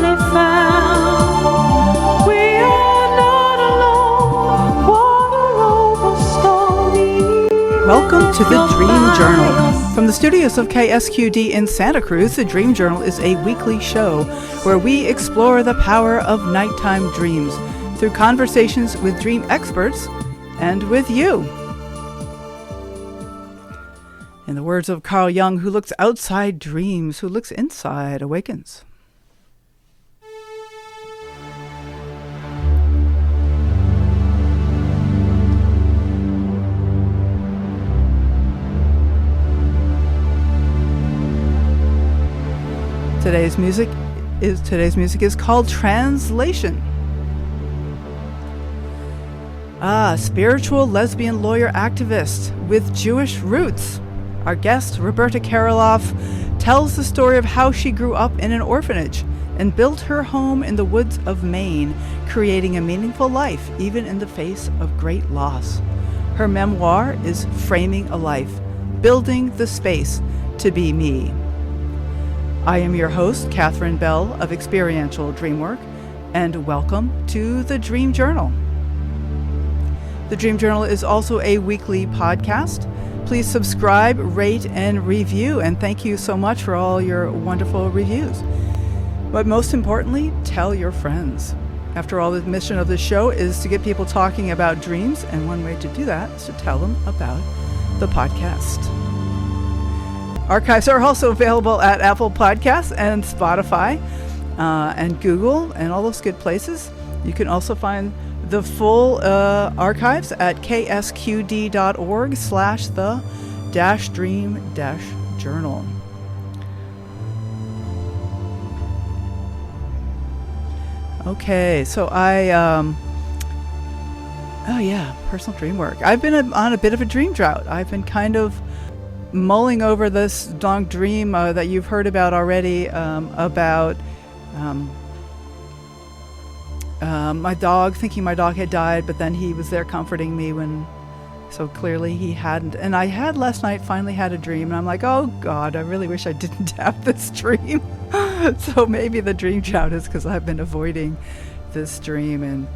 safely found. We are not alone. Water over stormy. Welcome to the Dream Journal. From the studios of KSQD in Santa Cruz, the Dream Journal is a weekly show where we explore the power of nighttime dreams through conversations with dream experts and with you. In the words of Carl Jung, who looks outside dreams, who looks inside awakens. Today's music is called Translation. Spiritual lesbian lawyer activist with Jewish roots. Our guest, Roberta Kurlioff, tells the story of how she grew up in an orphanage and built her home in the woods of Maine, creating a meaningful life even in the face of great loss. Her memoir is Framing a Life, Building the Space to Be Me. I am your host, Catherine Bell of Experiential Dreamwork, and welcome to the Dream Journal. The Dream Journal is also a weekly podcast. Please subscribe, rate, and review, and thank you so much for all your wonderful reviews. But most importantly, tell your friends. After all, the mission of the show is to get people talking about dreams, and one way to do that is to tell them about the podcast. Archives are also available at Apple Podcasts and Spotify and Google and all those good places. You can also find the full archives at ksqd.org/the-dream-journal. Okay, so personal dream work. I've been on a bit of a dream drought. I've been kind of mulling over this long dream that you've heard about already about my dog, thinking my dog had died, but then he was there comforting me when so clearly he hadn't. And I had last night finally had a dream, and I'm like, oh God, I really wish I didn't have this dream. So maybe the dream drought is because I've been avoiding this dream. And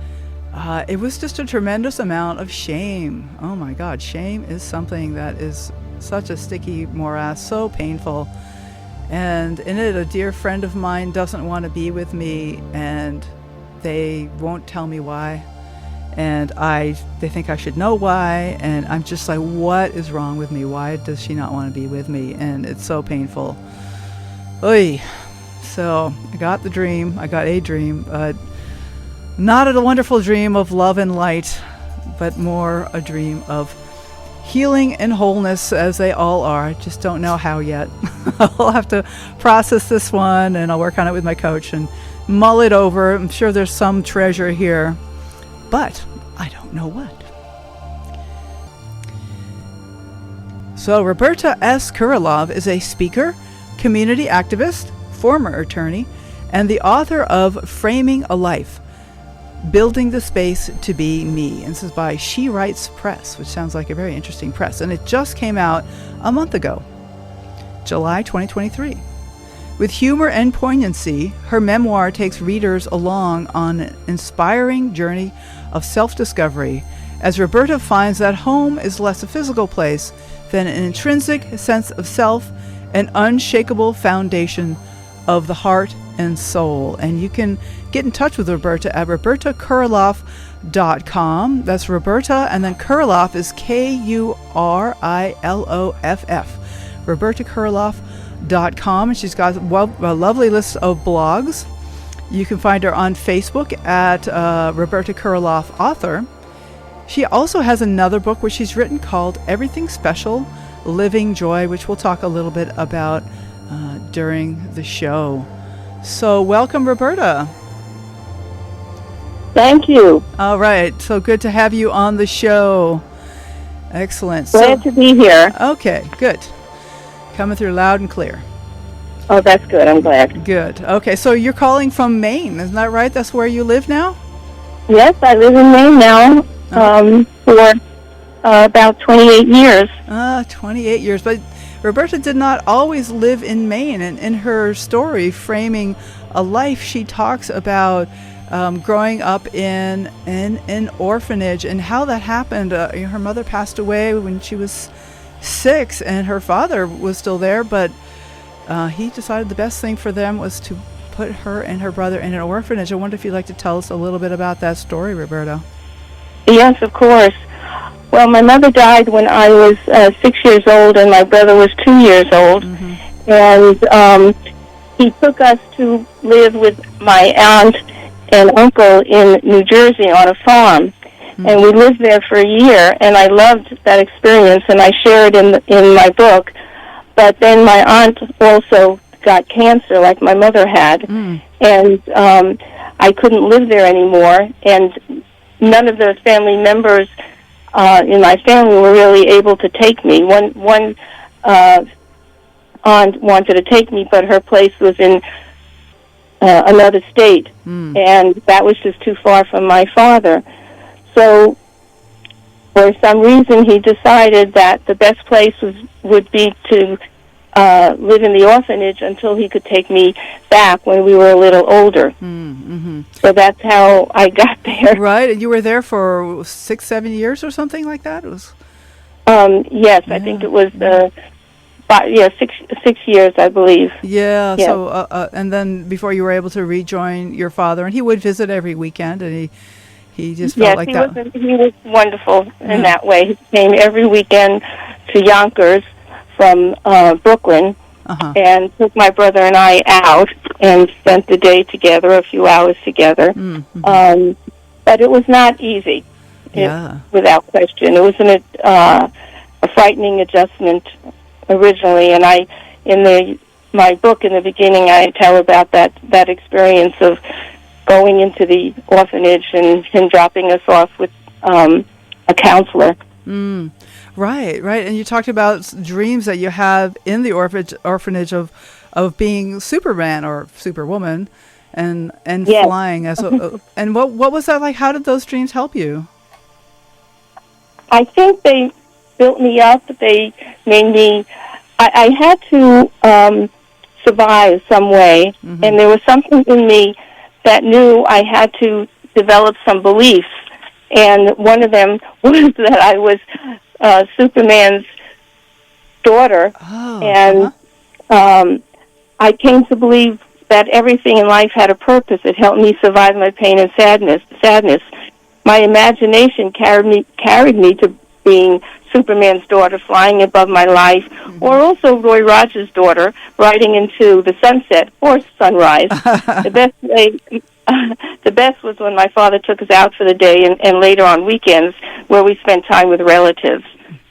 it was just a tremendous amount of shame. Oh my God, shame is something that is such a sticky morass, so painful. And in it, a dear friend of mine doesn't want to be with me, and they won't tell me why. And they think I should know why. And I'm just like, what is wrong with me? Why does she not want to be with me? And it's so painful. Oy. So I got a dream, but not a wonderful dream of love and light, but more a dream of healing and wholeness, as they all are. I just don't know how yet. I'll have to process this one, and I'll work on it with my coach and mull it over. I'm sure there's some treasure here, but I don't know what. So Roberta S. Kurlioff is a speaker, community activist, former attorney, and the author of Framing a Life, Building the Space to Be Me. And this is by She Writes Press, which sounds like a very interesting press. And it just came out a month ago, July 2023. With humor and poignancy, her memoir takes readers along on an inspiring journey of self-discovery as Roberta finds that home is less a physical place than an intrinsic sense of self, an unshakable foundation of the heart and soul. And you can get in touch with Roberta at robertakurlioff.com. That's Roberta, and then Kurlioff is Kuriloff. robertakurlioff.com, and she's got a lovely list of blogs. You can find her on Facebook at Roberta Kurlioff Author. She also has another book which she's written called Everything Special, Living Joy, which we'll talk a little bit about during the show. So welcome, Roberta. Thank you. All right. So good to have you on the show. Excellent. Glad to be here. Okay, good. Coming through loud and clear. Oh, that's good. I'm glad. Good. Okay, so you're calling from Maine, isn't that right? That's where you live now? Yes, I live in Maine now for about 28 years. 28 years. But Roberta did not always live in Maine, and in her story, Framing a life. She talks about growing up in an orphanage and how that happened. Her mother passed away when she was 6, and her father was still there, but he decided the best thing for them was to put her and her brother in an orphanage. I wonder if you'd like to tell us a little bit about that story, Roberta. Yes, of course. Well, my mother died when I was 6 years old, and my brother was 2 years old. And he took us to live with my aunt and uncle in New Jersey on a farm. And we lived there for a year, and I loved that experience, and I share it in my book. But then my aunt also got cancer like my mother had, and I couldn't live there anymore, and none of the family members in my family were really able to take me. One aunt wanted to take me, but her place was in another state, and that was just too far from my father. So for some reason he decided that the best place would be to live in the orphanage until he could take me back when we were a little older. So that's how I got there. Right, and you were there for 6-7 years or something like that? It was. Yes, I think it was 6 years, I believe. Yeah. So and then before you were able to rejoin your father, and he would visit every weekend, and he just felt like that. Yes, he was wonderful in that way. He came every weekend to Yonkers from Brooklyn, and took my brother and I out and spent the day together, a few hours together. But it was not easy, without question. It was a frightening adjustment originally, and my book in the beginning, I tell about that experience of going into the orphanage and him dropping us off with a counselor. Right. And you talked about dreams that you have in the orphanage of being Superman or Superwoman and flying as and what was that like? How did those dreams help you? I think they built me up. They made me. I had to survive some way, and there was something in me that knew I had to develop some beliefs. And one of them was that I was Superman's daughter, and I came to believe that everything in life had a purpose. It helped me survive my pain and sadness. My imagination carried me to being Superman's daughter, flying above my life, or also Roy Rogers' daughter, riding into the sunset or sunrise. The best was when my father took us out for the day, and later on weekends where we spent time with relatives.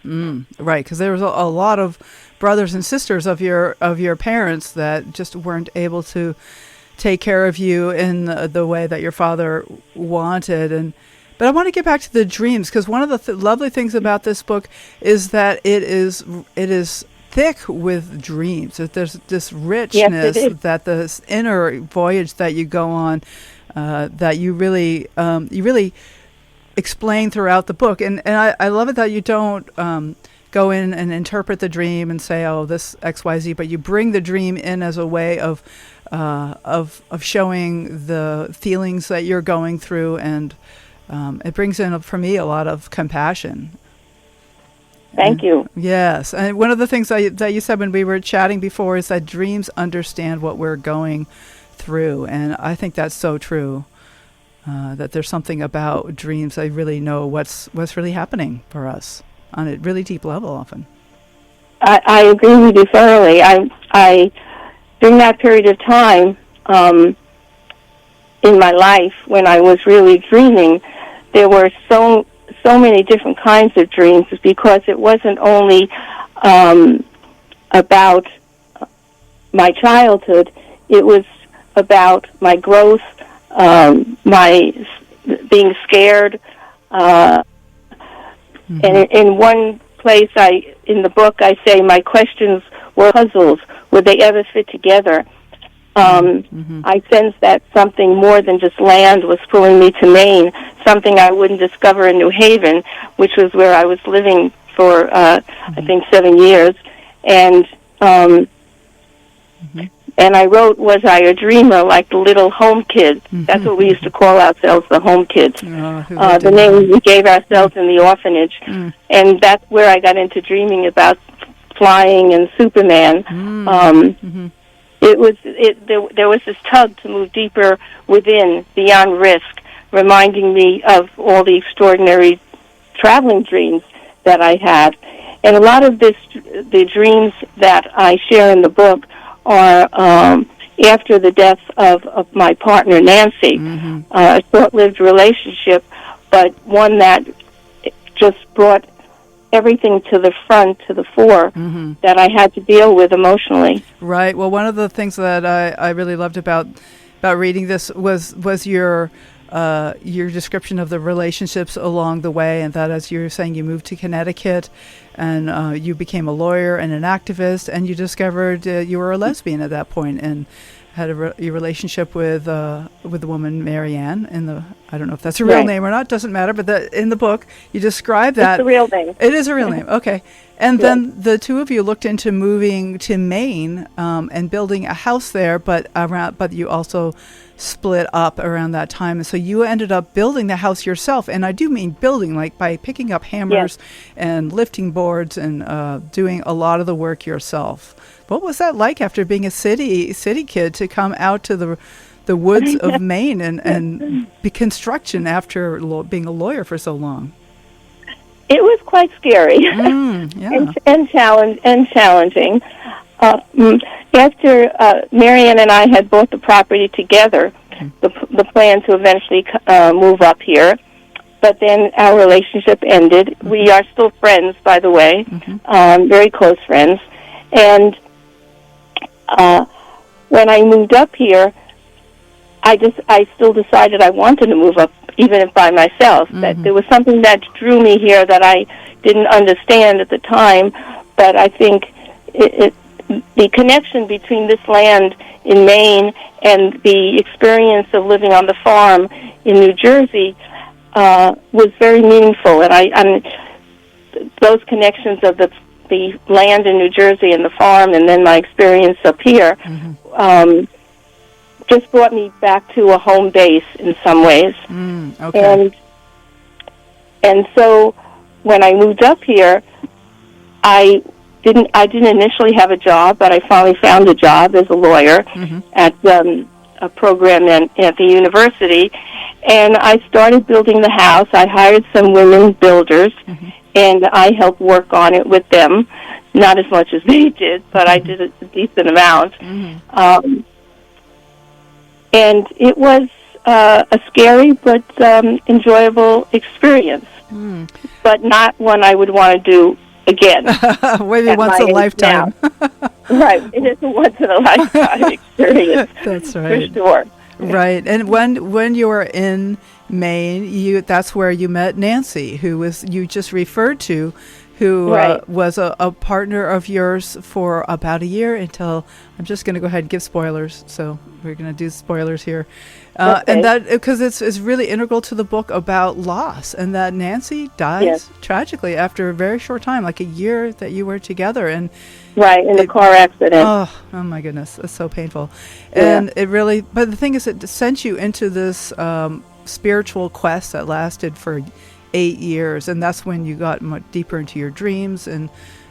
Right, because there was a lot of brothers and sisters of your parents that just weren't able to take care of you in the way that your father wanted. But I want to get back to the dreams, because one of the lovely things about this book is that it is thick with dreams. That there's this richness, that this inner voyage that you go on, that you really explain throughout the book. And I love it that you don't go in and interpret the dream and say, oh, this XYZ, but you bring the dream in as a way of showing the feelings that you're going through, and it brings in, for me, a lot of compassion. Thank you. Yes. And one of the things that you said when we were chatting before is that dreams understand what we're going through. And I think that's so true, that there's something about dreams that really know what's really happening for us on a really deep level often. I agree with you thoroughly. I during that period of time in my life when I was really dreaming, there were so many different kinds of dreams, because it wasn't only about my childhood. It was about my growth, my being scared. And in one place in the book, I say my questions were puzzles. Would they ever fit together? I sensed that something more than just land was pulling me to Maine, something I wouldn't discover in New Haven, which was where I was living for, I think, 7 years. And And I wrote, "Was I a dreamer?" like the little home kids. That's what we used to call ourselves, the home kids. The name we gave ourselves in the orphanage. And that's where I got into dreaming about flying and Superman. There was this tug to move deeper within, beyond risk, reminding me of all the extraordinary traveling dreams that I had. And a lot of the dreams that I share in the book are after the death of my partner, Nancy. A short-lived relationship, but one that just brought everything to the front, to the fore, that I had to deal with emotionally. Right. Well, one of the things that I really loved about reading this was your description of the relationships along the way, and that, as you were saying, you moved to Connecticut, and you became a lawyer and an activist, and you discovered you were a lesbian at that point, and had your relationship with the woman Marianne I don't know if that's a real name or not, doesn't matter, but in the book you describe that. It's a real name. It is a real name, okay. And then the two of you looked into moving to Maine and building a house there, but you also split up around that time, and so you ended up building the house yourself. And I do mean building, like by picking up hammers and lifting boards and doing a lot of the work yourself. What was that like after being a city kid to come out to the woods of Maine and be construction after being a lawyer for so long? It was quite scary and challenging. After Marianne and I had bought the property together, the plan to eventually move up here, but then our relationship ended. We are still friends, by the way, very close friends. And when I moved up here, I still decided I wanted to move up, even if by myself. That there was something that drew me here that I didn't understand at the time, but I think the connection between this land in Maine and the experience of living on the farm in New Jersey was very meaningful. And those connections of the land in New Jersey and the farm, and then my experience up here, just brought me back to a home base in some ways. Okay. And so when I moved up here, I didn't initially have a job, but I finally found a job as a lawyer at a program at the university, and I started building the house. I hired some women builders, and I helped work on it with them. Not as much as they did, but I did a decent amount. And it was a scary but enjoyable experience, but not one I would want to do again. Maybe once a lifetime. Right. It is a once-in-a-lifetime experience. That's right. For sure. Right. And when you were in Maine, that's where you met Nancy, who you just referred to, who was a partner of yours for about a year until, I'm just going to go ahead and give spoilers, so we're going to do spoilers here. And that, because it's really integral to the book about loss, and that Nancy dies tragically after a very short time, like a year that you were together. And in the car accident. Oh my goodness, it's so painful. And it really, but the thing is, it sent you into this spiritual quest that lasted for 8 years, and that's when you got much deeper into your dreams and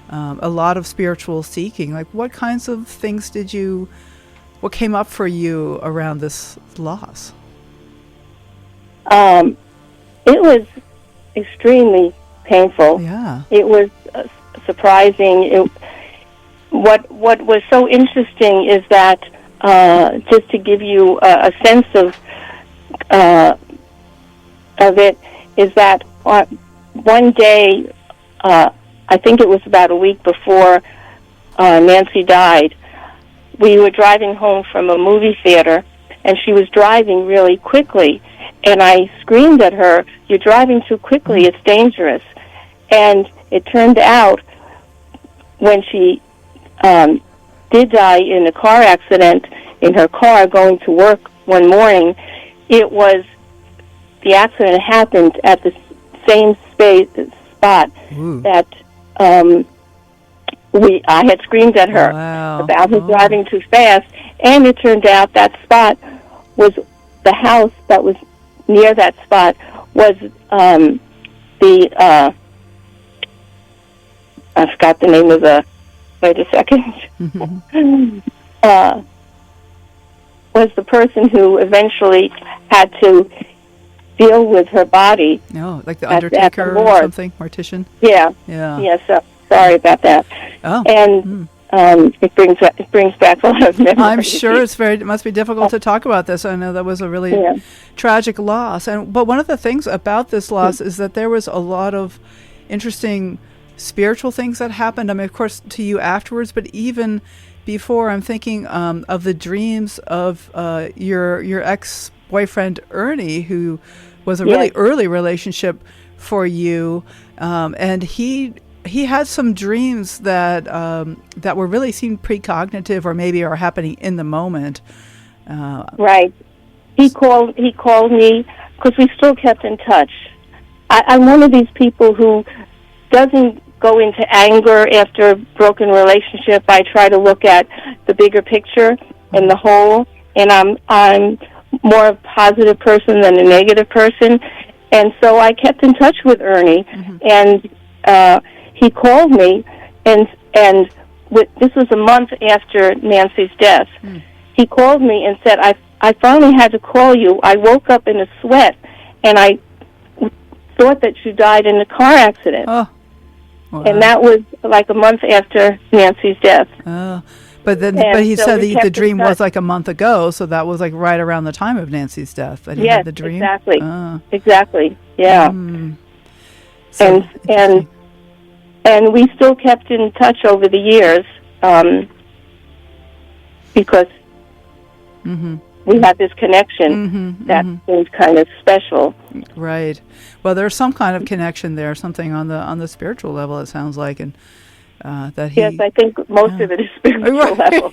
a lot of spiritual seeking. Like, what kinds of things what came up for you around this loss? It was extremely painful. Yeah. It was surprising. What was so interesting is that, just to give you a sense of it, is that one day, I think it was about a week before Nancy died, we were driving home from a movie theater, and she was driving really quickly, and I screamed at her, "You're driving too quickly, it's dangerous." And it turned out, when she did die in a car accident in her car going to work one morning, the accident happened at the same spot that I had screamed at her about her driving too fast, And it turned out that spot was the house that was near that spot was I forgot the name of the. Wait a second. Was the person who eventually had to deal with her body. Oh, like the at Undertaker the or something, mortician? Yeah. Yeah. Yeah, so, sorry about that. Oh. And it brings back a lot of memories. I'm sure it must be difficult to talk about this. I know that was a really tragic loss. But one of the things about this loss is that there was a lot of interesting spiritual things that happened. I mean, of course, to you afterwards, but even before, I'm thinking of the dreams of your ex-boyfriend Ernie, who was a really early relationship for you, and he had some dreams that that were really seemed precognitive, or maybe are happening in the moment. Right. He called me because we still kept in touch. I'm one of these people who doesn't go into anger after a broken relationship. I try to look at the bigger picture and the whole, and I'm more a positive person than a negative person. And so I kept in touch with Ernie, and he called me, and this was a month after Nancy's death. He called me and said, I finally had to call you. I woke up in a sweat, and I thought that you died in a car accident. Oh. Wow. And that was like a month after Nancy's death. Oh. But he said the dream was like a month ago, so that was like right around the time of Nancy's death that he had the dream? Exactly. Oh. Exactly, yeah. So and we still kept in touch over the years because we had this connection that was kind of special. Right. Well, there's some kind of connection there, something on the spiritual level, it sounds like, and that he. Yes, I think most of it is spiritual level.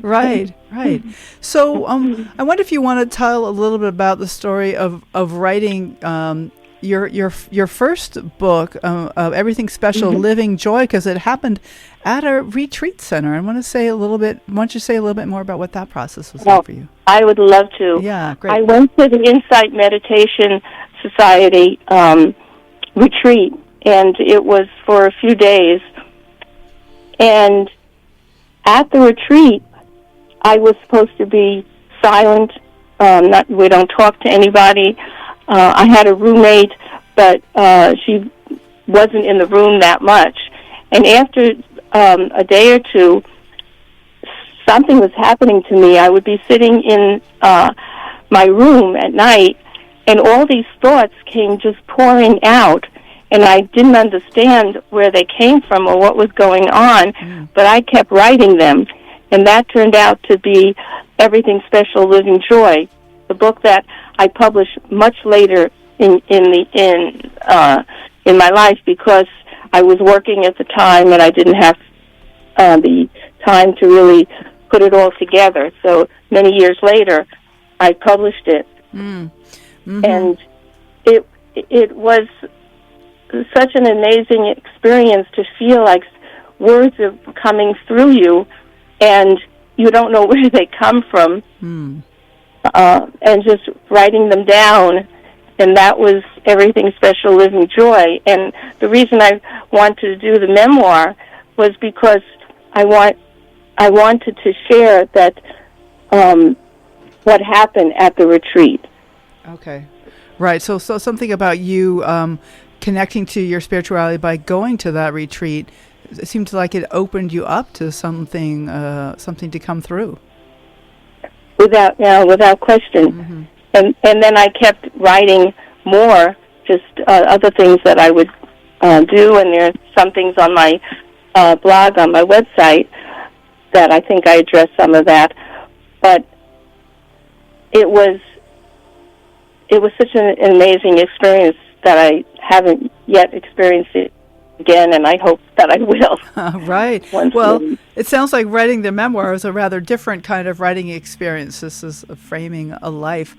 Right. So, I wonder if you want to tell a little bit about the story of writing your first book, Everything Special, Living Joy, because it happened at a retreat center. I want to say a little bit. Why don't you say a little bit more about what that process was like for you? I would love to. Yeah, great. I went to the Insight Meditation Society retreat, and it was for a few days. And at the retreat, I was supposed to be silent. We don't talk to anybody. I had a roommate, but she wasn't in the room that much. And after a day or two, something was happening to me. I would be sitting in my room at night, and all these thoughts came just pouring out, and I didn't understand where they came from or what was going on, but I kept writing them, and that turned out to be Everything Special, Living Joy, the book that I published much later in my life because I was working at the time and I didn't have the time to really put it all together. So many years later, I published it, and it was such an amazing experience to feel like words are coming through you, and you don't know where they come from, and just writing them down. And that was Everything Special, Living Joy. And the reason I wanted to do the memoir was because I wanted to share that what happened at the retreat. Okay, right. So something about you connecting to your spirituality by going to that retreat. It seemed like it opened you up to something to come through. Without question. And then I kept writing more, just other things that I would do, and there's some things on my blog, on my website, that I think I addressed some of that. But it was such an amazing experience that I haven't yet experienced it again, and I hope that I will. Right. Well, it sounds like writing the memoir is a rather different kind of writing experience. This is framing a life,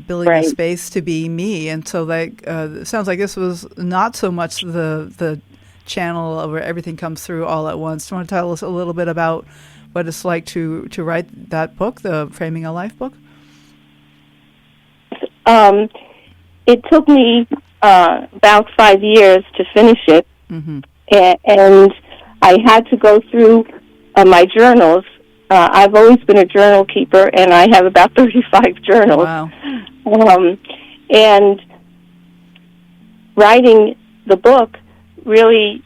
building a space to be me, and so it sounds like this was not so much the channel where everything comes through all at once. Do you want to tell us a little bit about what it's like to write that book, the Framing a Life book? It took me about 5 years to finish it, Mm-hmm. and I had to go through my journals. I've always been a journal keeper, and I have about 35 journals. Wow. And writing the book really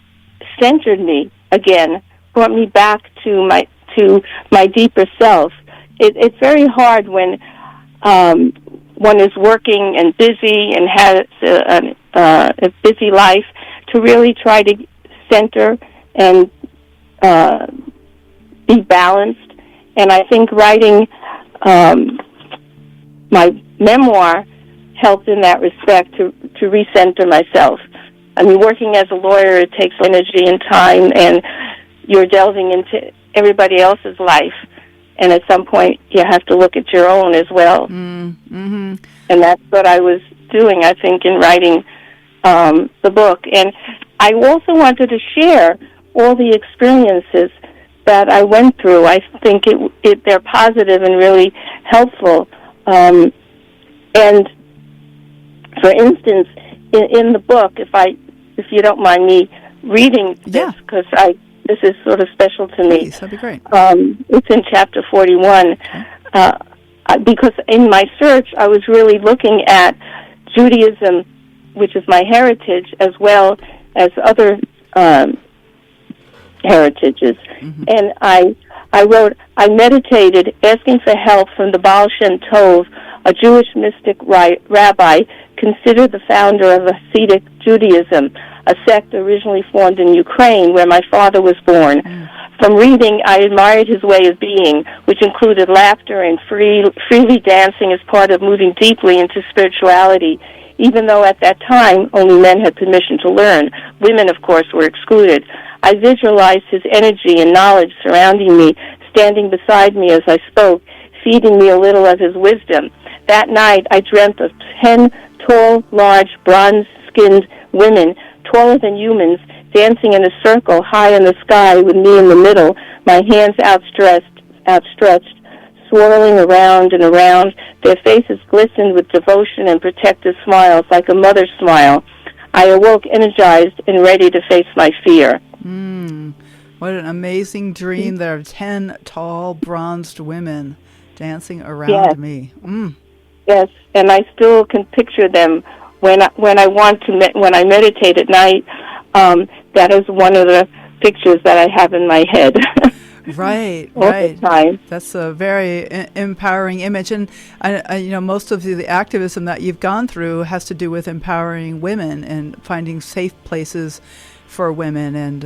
centered me again, brought me back to my deeper self. It's very hard when one is working and busy and has a busy life to really try to center and be balanced. And I think writing my memoir helped in that respect to recenter myself. I mean, working as a lawyer, it takes energy and time, and you're delving into everybody else's life. And at some point, you have to look at your own as well. Mm-hmm. And that's what I was doing, I think, in writing the book. And I also wanted to share all the experiences that I went through. I think they're positive and really helpful. And for instance, in the book, if you don't mind me reading this, because this is sort of special to me. Please, that'd be great. It's in chapter 41. Because in my search, I was really looking at Judaism, which is my heritage, as well as other heritages. Mm-hmm. And I wrote, I meditated asking for help from the Baal Shem Tov, a Jewish mystic rabbi considered the founder of Hasidic Judaism, a sect originally formed in Ukraine, where my father was born. From reading, I admired his way of being, which included laughter and freely dancing as part of moving deeply into spirituality, even though at that time only men had permission to learn. Women, of course, were excluded. I visualized his energy and knowledge surrounding me, standing beside me as I spoke, feeding me a little of his wisdom. That night, I dreamt of 10 tall, large, bronze-skinned women, taller than humans, dancing in a circle high in the sky with me in the middle, my hands outstretched, swirling around and around. Their faces glistened with devotion and protective smiles, like a mother's smile. I awoke energized and ready to face my fear. What an amazing dream there of 10 tall, bronzed women dancing around me. Yes, and I still can picture them when I meditate at night. That is one of the pictures that I have in my head. Right. All the time. That's a very empowering image, and I most of the activism that you've gone through has to do with empowering women and finding safe places for women, and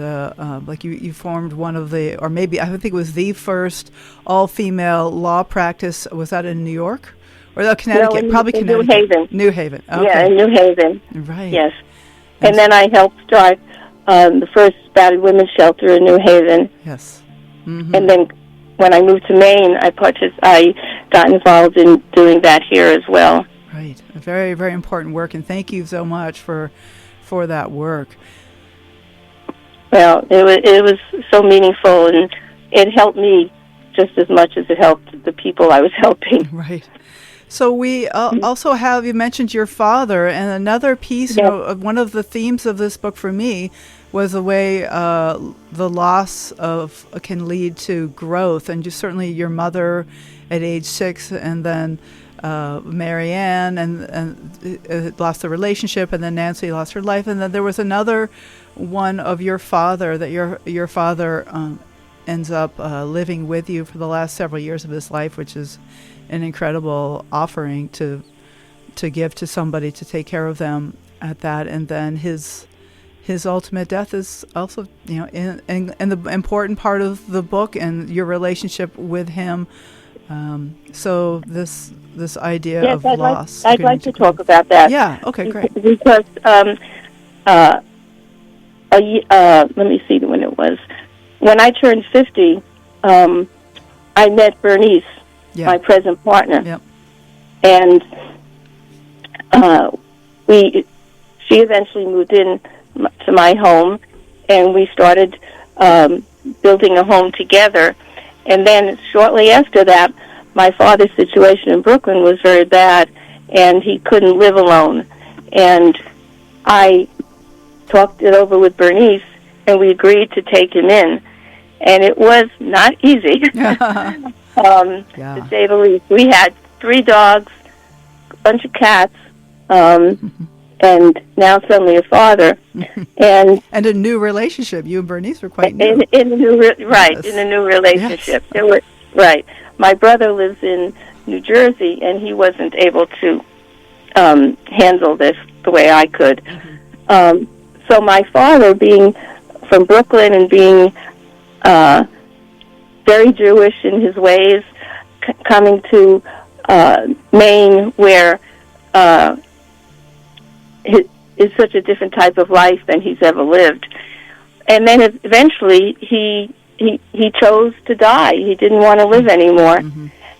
like you formed one of the, or maybe I think it was the first all-female law practice. Was that in New York or Connecticut? No, Probably in Connecticut. New Haven. New Haven. Okay. Yeah, in New Haven. Right. Yes. And then I helped start the first battered women's shelter in New Haven. Yes. Mm-hmm. And then when I moved to Maine, I got involved in doing that here as well. Right. A very, very important work, and thank you so much for that work. Well, it was so meaningful, and it helped me just as much as it helped the people I was helping. Right. So we also have, you mentioned your father, and another piece, one of the themes of this book for me was the way the loss of can lead to growth, and just certainly your mother at age 6, and then Marianne and lost the relationship, and then Nancy lost her life, and then there was another one of your father that your father ends up living with you for the last several years of his life, which is an incredible offering to give to somebody to take care of them at that, and then his ultimate death is also in the important part of the book and your relationship with him. So this idea of loss. I'd like to talk about that. Yeah. Okay. Great. Because let me see when it was. When I turned 50, I met Bernice, my present partner. Yep. And she eventually moved in to my home, and we started building a home together. And then shortly after that, my father's situation in Brooklyn was very bad, and he couldn't live alone. And I talked it over with Bernice, and we agreed to take him in. And it was not easy, to say the least. We had 3 dogs, a bunch of cats, and now suddenly a father. And a new relationship. You and Bernice were quite new. In a new relationship. Yes. Right. My brother lives in New Jersey, and he wasn't able to handle this the way I could. So my father, being from Brooklyn and being very Jewish in his ways, coming to Maine, where is such a different type of life than he's ever lived. And then eventually he chose to die. He didn't want to live anymore.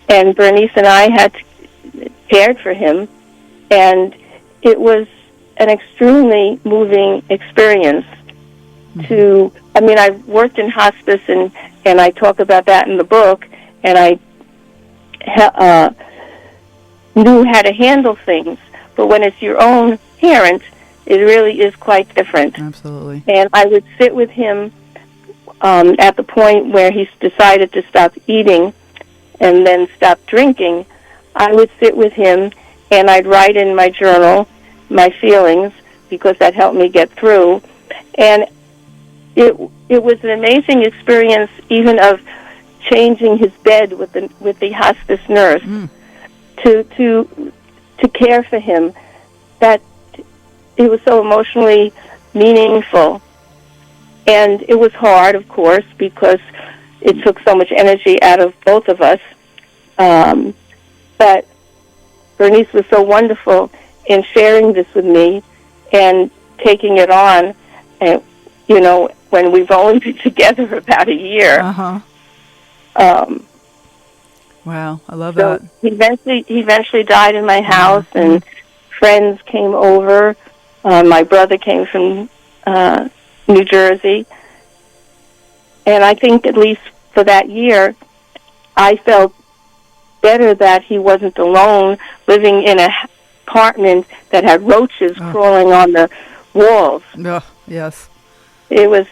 And Bernice and I had cared for him, and it was an extremely moving experience. I've worked in hospice, and I talk about that in the book, and I knew how to handle things. But when it's your own parent, it really is quite different. Absolutely. And I would sit with him at the point where he decided to stop eating and then stop drinking. I would sit with him, and I'd write in my journal my feelings, because that helped me get through. And it was an amazing experience, even of changing his bed with the hospice nurse to care for him. That it was so emotionally meaningful, and it was hard, of course, because it took so much energy out of both of us. But Bernice was so wonderful in sharing this with me and taking it on, and when we've only been together about a year. Wow, I love so that. He eventually died in my house, and friends came over. My brother came from New Jersey. And I think at least for that year, I felt better that he wasn't alone living in an apartment that had roaches crawling on the walls. Yes. It was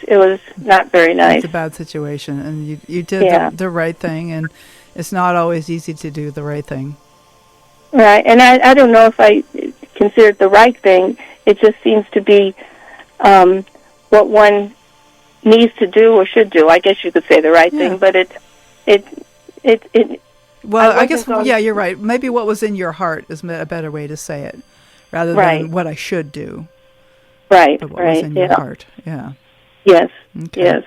not very nice. It's a bad situation, and you did the right thing, and it's not always easy to do the right thing. Right, and I don't know if I consider it the right thing. It just seems to be what one needs to do or should do. I guess you could say the right thing, but it. Well, I guess you're right. Maybe what was in your heart is a better way to say it, rather than what I should do. Right, but what was in your heart. Yeah. Yes. Okay. Yes.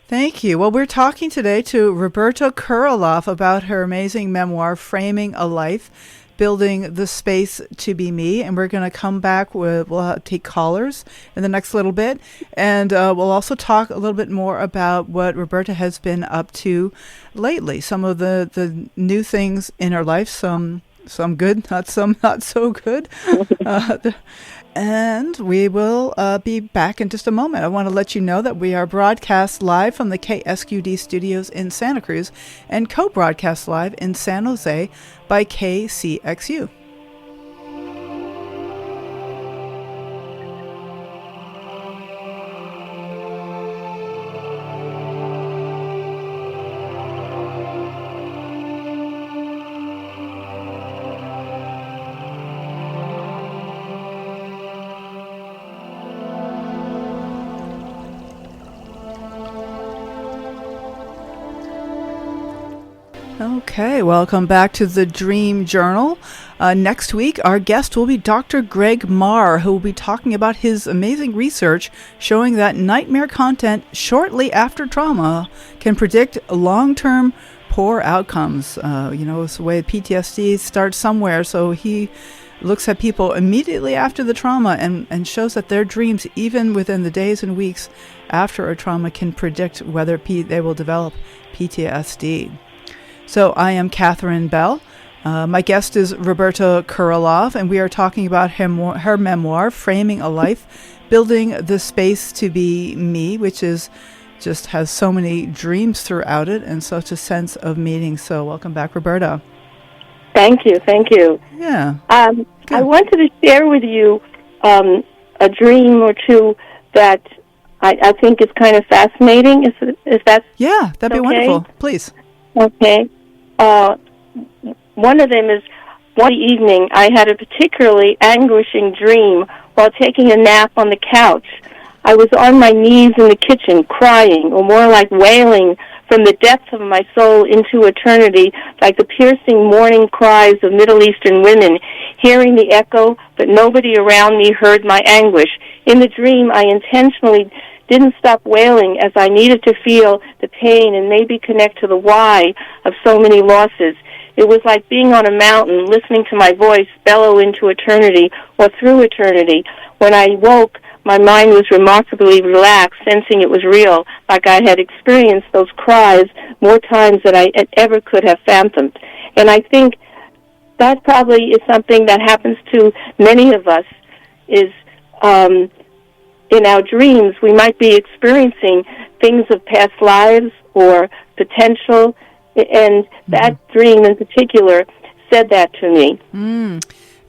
Thank you. Well, we're talking today to Roberta Kurlioff about her amazing memoir, Framing a Life, Building the Space to Be Me. And we're going to come back we'll take callers in the next little bit. And we'll also talk a little bit more about what Roberta has been up to lately. Some of the new things in her life, some good, some not so good. And we will be back in just a moment. I want to let you know that we are broadcast live from the KSQD studios in Santa Cruz and co-broadcast live in San Jose by KCXU. Okay, welcome back to the Dream Journal. Next week, our guest will be Dr. Greg Marr, who will be talking about his amazing research showing that nightmare content shortly after trauma can predict long-term poor outcomes. It's the way PTSD starts somewhere, so he looks at people immediately after the trauma and shows that their dreams, even within the days and weeks after a trauma, can predict whether they will develop PTSD. So I am Catherine Bell. My guest is Roberta Kurlioff, and we are talking about her memoir, Framing a Life, Building the Space to Be Me, which is just has so many dreams throughout it and such a sense of meaning. So welcome back, Roberta. Thank you. Yeah. I wanted to share with you a dream or two that I think is kind of fascinating. Is that that'd be wonderful. Please. Okay. One of them is one evening I had a particularly anguishing dream while taking a nap on the couch. I was on my knees in the kitchen crying, or more like wailing from the depths of my soul into eternity, like the piercing mourning cries of Middle Eastern women, hearing the echo, but nobody around me heard my anguish. In the dream, I intentionally didn't stop wailing as I needed to feel the pain and maybe connect to the why of so many losses. It was like being on a mountain, listening to my voice bellow into eternity or through eternity. When I woke, my mind was remarkably relaxed, sensing it was real, like I had experienced those cries more times than I ever could have fathomed. And I think that probably is something that happens to many of us, is in our dreams we might be experiencing things of past lives or potential, and that dream in particular said that to me.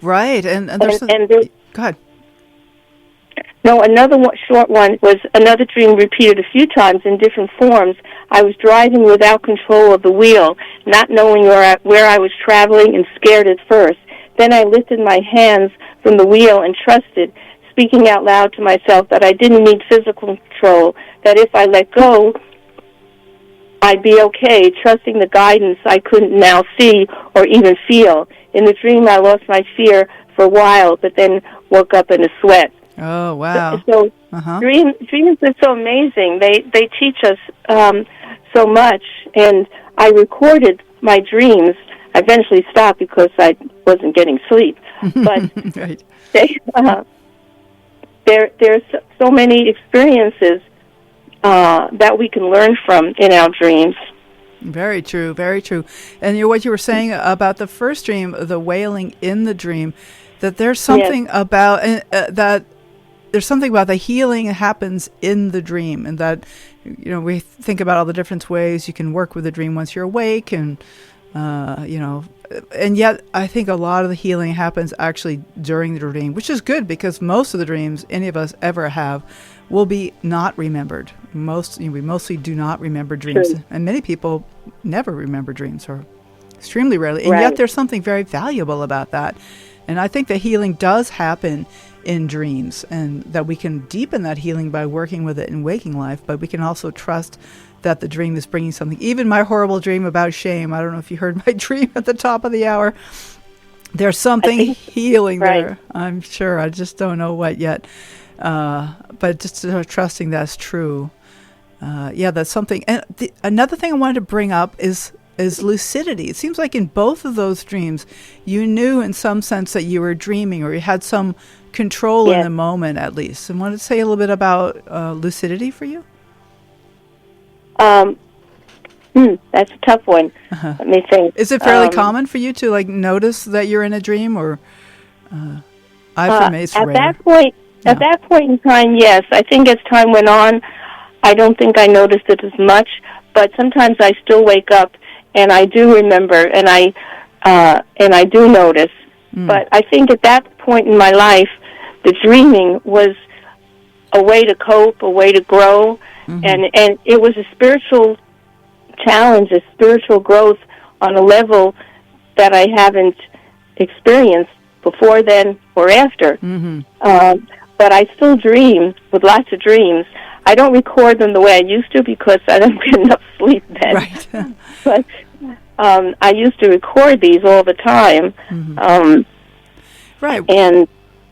Right, and there's go ahead. No, another short one was another dream repeated a few times in different forms. I was driving without control of the wheel, not knowing where I was traveling and scared at first. Then I lifted my hands from the wheel and trusted, speaking out loud to myself that I didn't need physical control, that if I let go, I'd be okay, trusting the guidance I couldn't now see or even feel. In the dream, I lost my fear for a while, but then woke up in a sweat. Oh, wow. So dreams are so amazing. They teach us so much. And I recorded my dreams. I eventually stopped because I wasn't getting sleep. But right. There's so many experiences that we can learn from in our dreams. Very true, very true. And what you were saying about the first dream, the wailing in the dream, that there's something about that. There's something about the healing that happens in the dream, and that, we think about all the different ways you can work with the dream once you're awake, and and yet I think a lot of the healing happens actually during the dream, which is good because most of the dreams any of us ever have will be not remembered. We mostly do not remember dreams, and many people never remember dreams, or extremely rarely, and yet there's something very valuable about that. And I think that healing does happen in dreams, and that we can deepen that healing by working with it in waking life, but we can also trust that the dream is bringing something. Even my horrible dream about shame, I don't know if you heard my dream at the top of the hour, there's something healing there, I'm sure. I just don't know what yet. But just trusting that's true. That's something. And another thing I wanted to bring up is lucidity. It seems like in both of those dreams, you knew in some sense that you were dreaming, or you had some control in the moment at least. And want to say a little bit about lucidity for you? That's a tough one. Let me think. Is it fairly common for you to notice that you're in a dream, or for me it's rare. At that point in time, yes. I think as time went on, I don't think I noticed it as much, but sometimes I still wake up and I do remember, and I do notice. But I think at that point in my life, the dreaming was a way to cope, a way to grow, and it was a spiritual challenge, a spiritual growth on a level that I haven't experienced before then or after. But I still dream with lots of dreams. I don't record them the way I used to because I don't get enough sleep then. Right. But I used to record these all the time. Right. And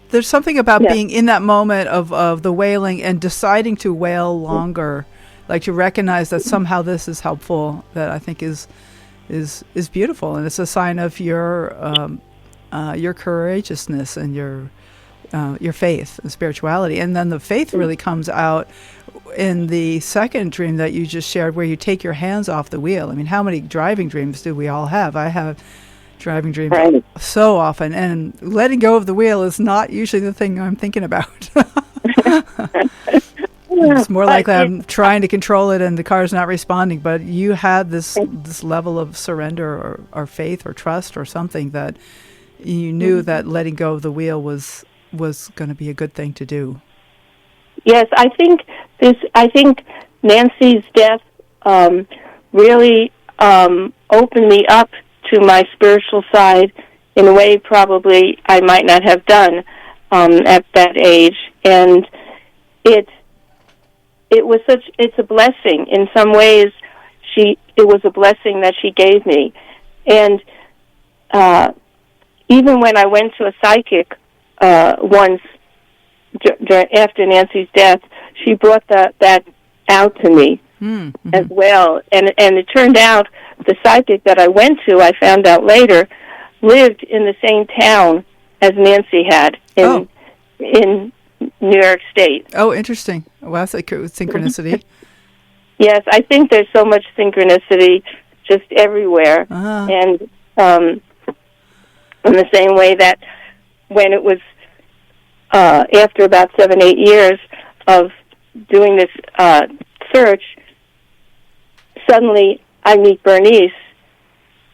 there's something about being in that moment of the wailing and deciding to wail longer, like to recognize that somehow this is helpful, that I think is beautiful, and it's a sign of your courageousness and your faith and spirituality. And then the faith really comes out in the second dream that you just shared, where you take your hands off the wheel. I mean, how many driving dreams do we all have? I have driving dreams so often, and letting go of the wheel is not usually the thing I'm thinking about. It's more But like I'm trying to control it and the car's not responding. But you had this level of surrender or faith or trust or something that you knew that letting go of the wheel was going to be a good thing to do. Yes, I think Nancy's death really opened me up to my spiritual side in a way probably I might not have done at that age, and it's a blessing in some ways. It was a blessing that she gave me, and even when I went to a psychic once after Nancy's death, she brought that out to me as well, and it turned out the psychic that I went to, I found out later, lived in the same town as Nancy had in New York State. Oh, interesting. Wow, that's a synchronicity. Yes, I think there's so much synchronicity just everywhere. And in the same way that when it was after about 7-8 years of doing this search, suddenly I meet Bernice,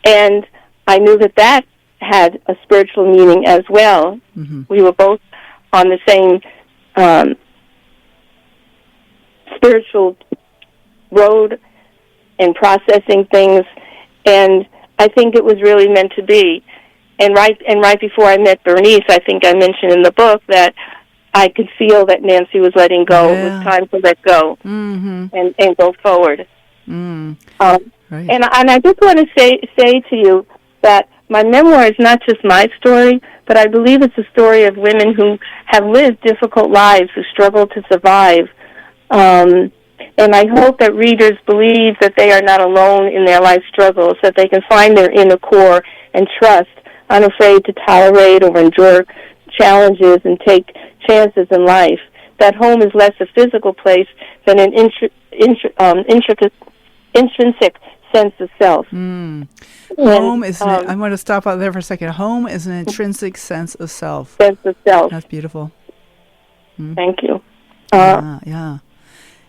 and I knew that had a spiritual meaning as well. We were both on the same spiritual road and processing things, and I think it was really meant to be. And right before I met Bernice, I think I mentioned in the book that I could feel that Nancy was letting go. Yeah. It was time to let go and go forward. Right. And I just want to say to you that my memoir is not just my story, but I believe it's a story of women who have lived difficult lives, who struggle to survive. And I hope that readers believe that they are not alone in their life struggles, that they can find their inner core and trust, unafraid to tolerate or endure challenges and take chances in life. That home is less a physical place than an intrinsic sense of self. Home is I'm going to stop out there for a second. Home is an intrinsic sense of self. Sense of self. That's beautiful. Thank you. Yeah.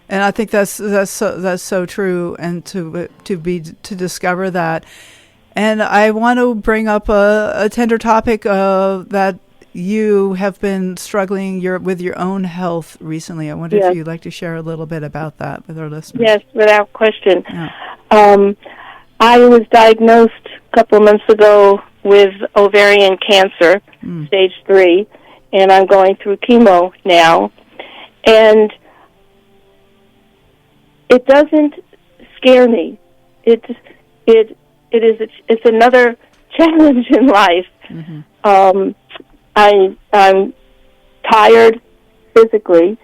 And I think that's so true, and to discover that. And I want to bring up a tender topic that you have been struggling with your own health recently. I wonder if you'd like to share a little bit about that with our listeners. Yes, without question. Yeah. I was diagnosed a couple of months ago with ovarian cancer, stage 3, and I'm going through chemo now. And it doesn't scare me. It's another challenge in life. I'm tired physically,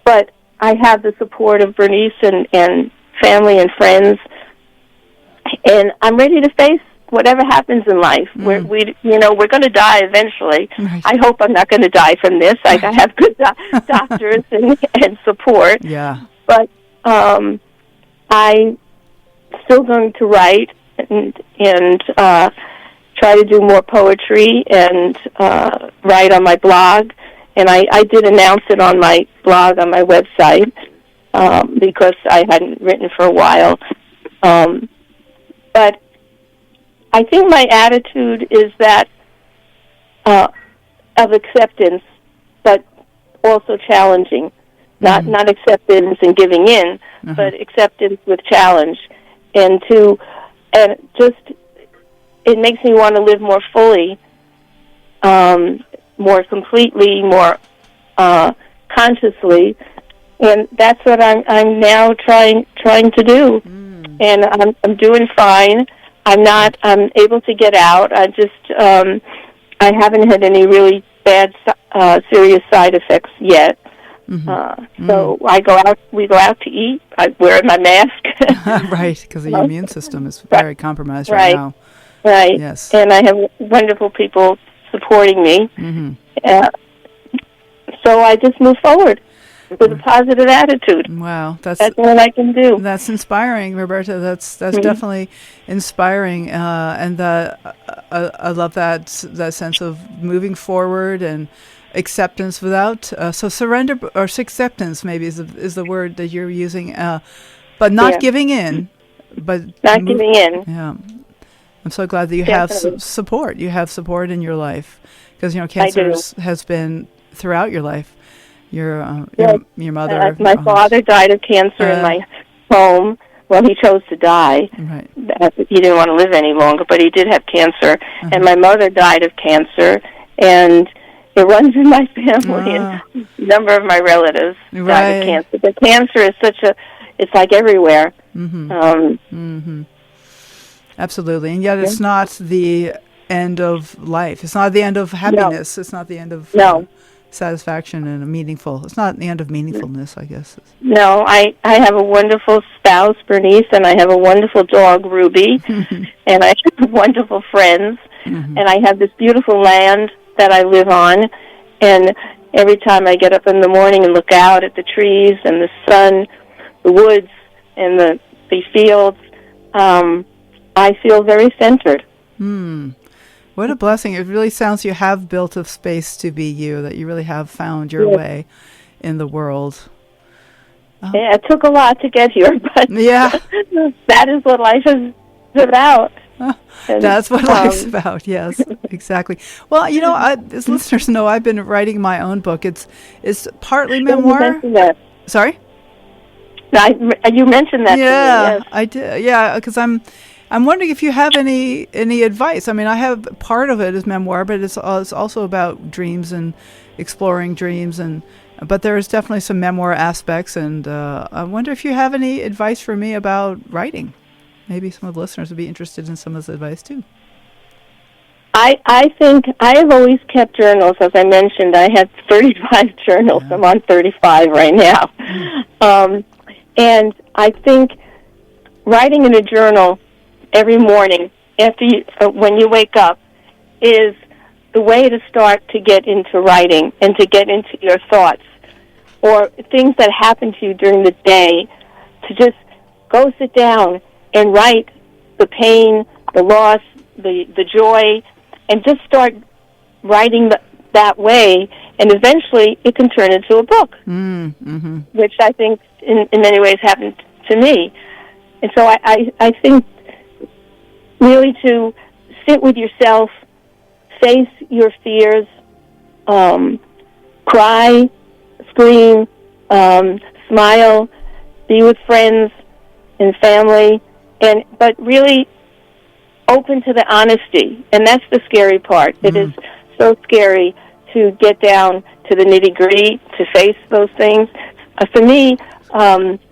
but I have the support of Bernice and family and friends, and I'm ready to face whatever happens in life. We're going to die eventually. Right. I hope I'm not going to die from this. I have good doctors and support. Yeah. But I'm still going to write and try to do more poetry and write on my blog. And I did announce it on my blog on my website because I hadn't written for a while. But I think my attitude is that of acceptance, but also challenging. Not acceptance and giving in, but acceptance with challenge. And just it makes me want to live more fully, more completely, more consciously, and that's what I'm now trying to do. And I'm doing fine. I'm able to get out. I haven't had any really bad serious side effects yet. So we go out to eat. I wear my mask. Right, because the immune system is very compromised right now. Right. Yes. And I have wonderful people supporting me. So I just move forward with a positive attitude. Wow, that's what I can do. That's inspiring, Roberta. That's definitely inspiring, and I love that sense of moving forward and acceptance without so surrender or acceptance maybe is the word that you're using, but not giving in, but not giving in. Yeah, I'm so glad that you Definitely. have support. You have support in your life because cancer has been throughout your life. Your mother. My father died of cancer in my home. Well, he chose to die. Right. He didn't want to live any longer, but he did have cancer. And my mother died of cancer, and it runs in my family. And a number of my relatives died of cancer. But cancer is it's like everywhere. Absolutely. And yet it's not the end of life. It's not the end of happiness. No. It's not the end of satisfaction and it's not the end of meaningfulness, I guess. No, I have a wonderful spouse, Bernice, and I have a wonderful dog, Ruby, and I have wonderful friends, and I have this beautiful land that I live on, and every time I get up in the morning and look out at the trees and the sun, the woods, and the fields, I feel very centered. What a blessing. It really sounds you have built a space to be you, that you really have found your way in the world. Yeah, it took a lot to get here, but that is what life is about. That's what life's about, yes, exactly. Well, as listeners know, I've been writing my own book. It's partly memoir. You mentioned that. Sorry? You mentioned that to me, yes. I did. Yeah, because I'm wondering if you have any advice. I mean, I have part of it is memoir, but it's also about dreams and exploring dreams, but there is definitely some memoir aspects. And I wonder if you have any advice for me about writing. Maybe some of the listeners would be interested in some of this advice too. I think I have always kept journals. As I mentioned, I have 35 journals. I'm on 35 right now, and I think writing in a journal every morning when you wake up is the way to start to get into writing and to get into your thoughts or things that happen to you during the day, to just go sit down and write the pain, the loss, the joy, and just start writing that way, and eventually it can turn into a book, which I think in many ways happened to me. And so I think really to sit with yourself, face your fears, cry, scream, smile, be with friends and family, but really open to the honesty. And that's the scary part. It is so scary to get down to the nitty-gritty, to face those things. For me,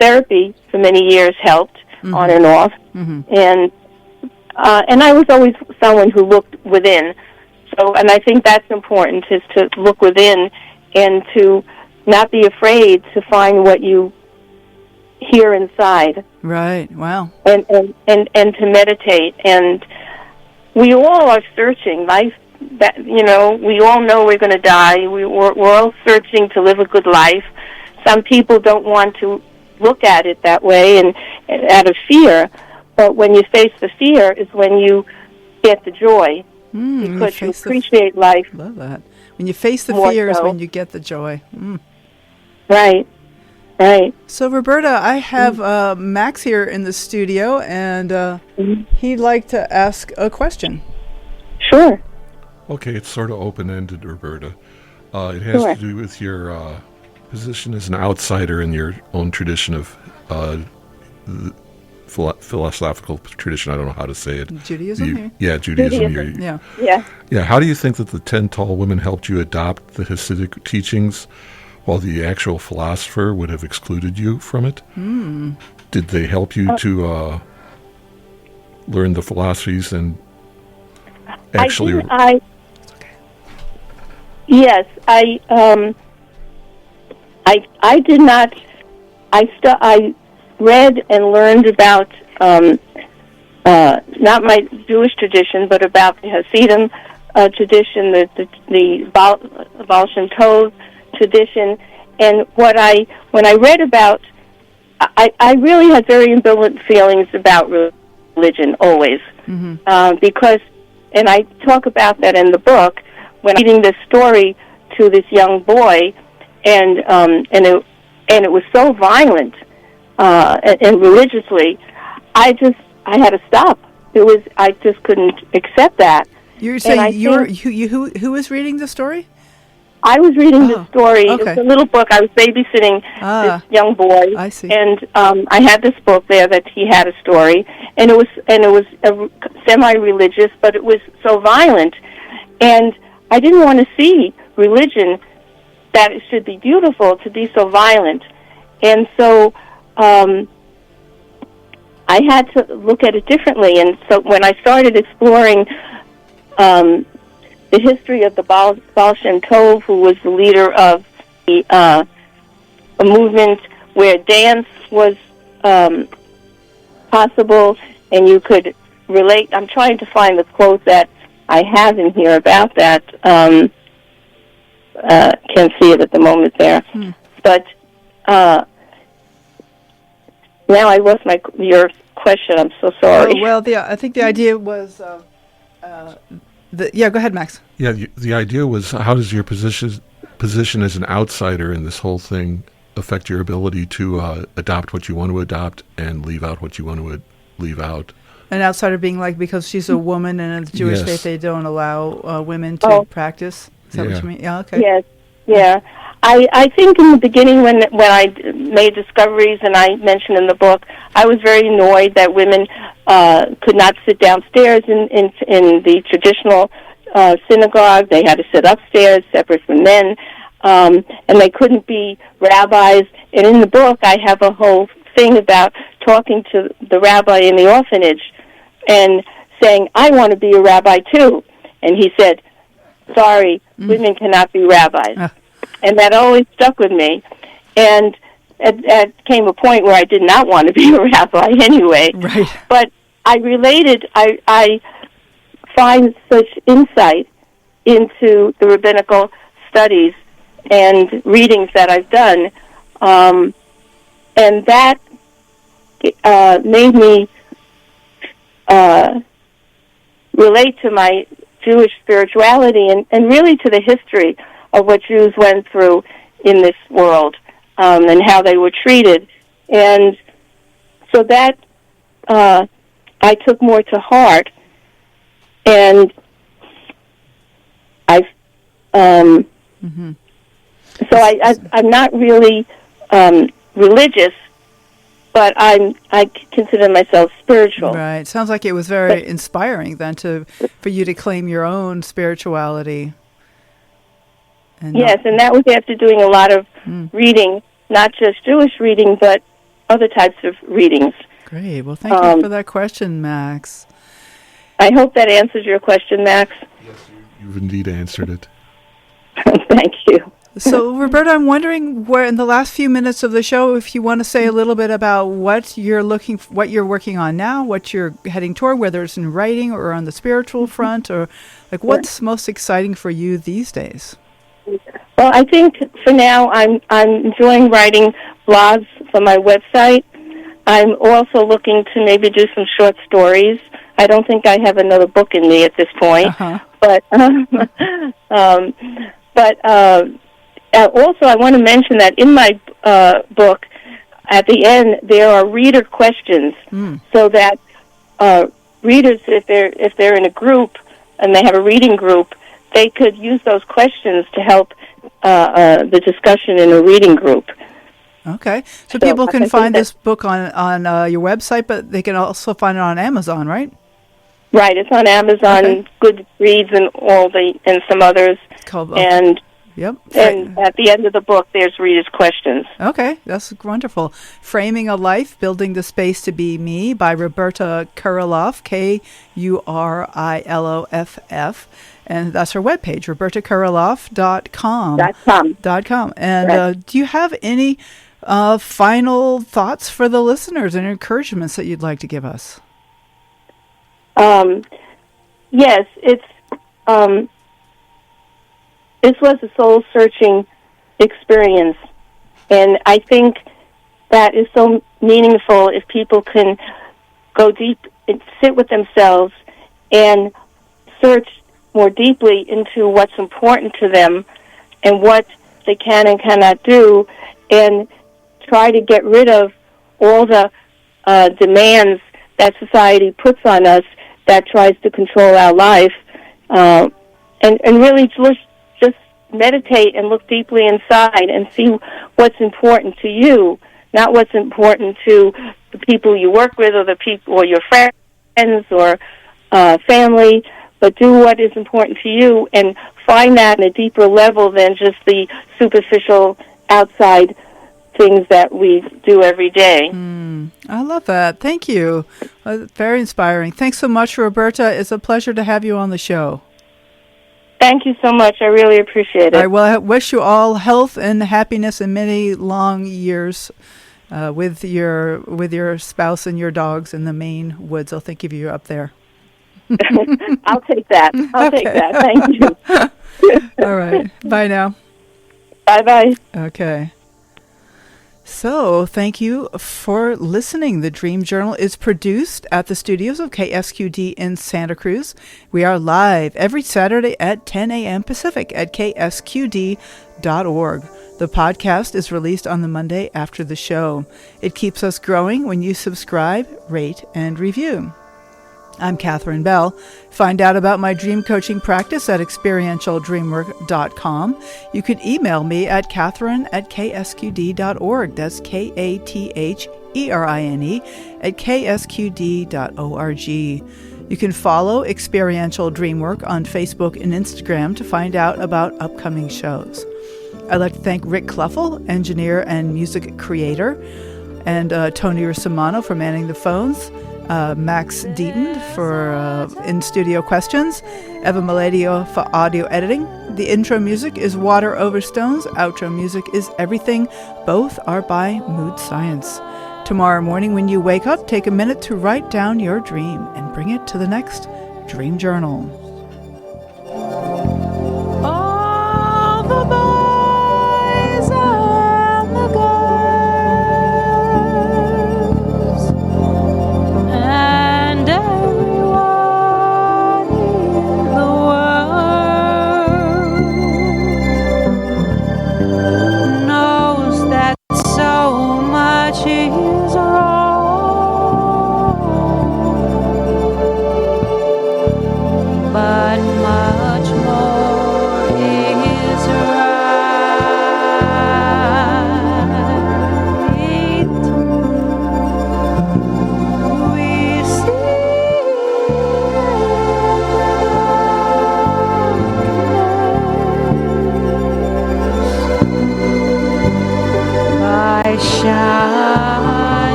therapy for many years helped on and off. And I was always someone who looked within. And I think that's important, is to look within and to not be afraid to find what you hear inside. Right. Wow. And to meditate. And we all are searching. Life, we all know we're going to die. We're all searching to live a good life. Some people don't want to look at it that way and out of fear. But when you face the fear is when you get the joy, because you appreciate life. Love that. When you face the fear is when you get the joy. Right. So, Roberta, I have Max here in the studio, and he'd like to ask a question. Sure. Okay, it's sort of open-ended, Roberta. It has to do with your position as an outsider in your own tradition of philosophical tradition. I don't know how to say it. Judaism? Judaism. Yeah. How do you think that the 10 tall women helped you adopt the Hasidic teachings, while the actual philosopher would have excluded you from it? Did they help you to learn the philosophies and actually? Yes, I did not. I read and learned about not my Jewish tradition, but about the Hasidim tradition, the Baal Shem Tov tradition, and when I read about, I really had very ambivalent feelings about religion always, because, and I talk about that in the book, when I'm reading this story to this young boy, and it was so violent and religiously, I had to stop. I just couldn't accept that. You're saying who was reading the story? I was reading the story. Okay. It's a little book. I was babysitting this young boy. I see. And I had this book there that he had a story, and it was semi-religious, but it was so violent, and I didn't want to see religion, that it should be beautiful, to be so violent, and so I had to look at it differently. And so when I started exploring the history of the Baal Shem Tov, who was the leader of a movement where dance was possible, and you could relate. I'm trying to find the quote that I have in here about that. Can't see it at the moment there. But now I lost your question. I'm so sorry. Oh, well, I think the idea was... go ahead, Max. Yeah, the idea was, how does your position as an outsider in this whole thing affect your ability to adopt what you want to adopt and leave out what you want to leave out? An outsider being like, because she's a woman and in the Jewish faith they don't allow women to practice? Is that what you mean? Yeah, okay. Yes, yeah. I think in the beginning when I made discoveries, and I mentioned in the book, I was very annoyed that women could not sit downstairs in the traditional synagogue. They had to sit upstairs, separate from men, and they couldn't be rabbis. And in the book, I have a whole thing about talking to the rabbi in the orphanage and saying, I want to be a rabbi too. And he said, sorry, women cannot be rabbis. And that always stuck with me. And it came a point where I did not want to be a rabbi anyway. Right. But I related, I find such insight into the rabbinical studies and readings that I've done, and that made me relate to my Jewish spirituality and really to the history of what Jews went through in this world, and how they were treated. And so that I took more to heart, and so I'm not really religious, but I consider myself spiritual. Right. Sounds like it was very inspiring then for you to claim your own spirituality. And and that was after doing a lot of reading, not just Jewish reading, but other types of readings. Great. Well, thank you for that question, Max. I hope that answers your question, Max. Yes, you've indeed answered it. Thank you. So, Roberta, I'm wondering where in the last few minutes of the show, if you want to say a little bit about what you're working on now, what you're heading toward, whether it's in writing or on the spiritual front, or like what's most exciting for you these days? Well, I think for now I'm enjoying writing blogs for my website. I'm also looking to maybe do some short stories. I don't think I have another book in me at this point, but also I want to mention that in my book, at the end there are reader questions, so that readers, if they're in a group and they have a reading group, they could use those questions to help the discussion in a reading group. Okay, so people can find this book on your website, but they can also find it on Amazon, right? Right, it's on Amazon, Goodreads, and some others. And at the end of the book, there's readers' questions. Okay, that's wonderful. Framing a Life, Building the Space to Be Me by Roberta Kurlioff, Kuriloff. And that's her webpage, robertakurlioff.com. And do you have any final thoughts for the listeners and encouragements that you'd like to give us? Yes, this was a soul-searching experience, and I think that is so meaningful if people can go deep and sit with themselves and search more deeply into what's important to them and what they can and cannot do, and try to get rid of all the demands that society puts on us that tries to control our life, and really just meditate and look deeply inside and see what's important to you, not what's important to the people you work with or the people or your friends or family, but do what is important to you and find that on a deeper level than just the superficial outside things that we do every day. I love that. Thank you. Very inspiring. Thanks so much, Roberta. It's a pleasure to have you on the show. Thank you so much. I really appreciate it. I wish you all health and happiness and many long years with your spouse and your dogs in the Maine woods. I'll think of you up there. I'll take that. I'll take that. Thank you. All right. Bye now. Bye-bye. Okay. So, thank you for listening. The Dream Journal is produced at the studios of KSQD in Santa Cruz. We are live every Saturday at 10 a.m. Pacific at ksqd.org. The podcast is released on the Monday after the show. It keeps us growing when you subscribe, rate, and review. I'm Catherine Bell. Find out about my dream coaching practice at experientialdreamwork.com. You could email me at catherine@ksqd.org. That's KATHERINE @ksqd.org. You can follow Experiential Dreamwork on Facebook and Instagram to find out about upcoming shows. I'd like to thank Rick Cluffel, engineer and music creator, and Tony Rosimano for manning the phones. Max Deaton for in-studio questions, Eva Maladio for audio editing. The intro music is Water Over Stones. Outro music is Everything. Both are by Mood Science. Tomorrow morning when you wake up, take a minute to write down your dream and bring it to the next Dream Journal.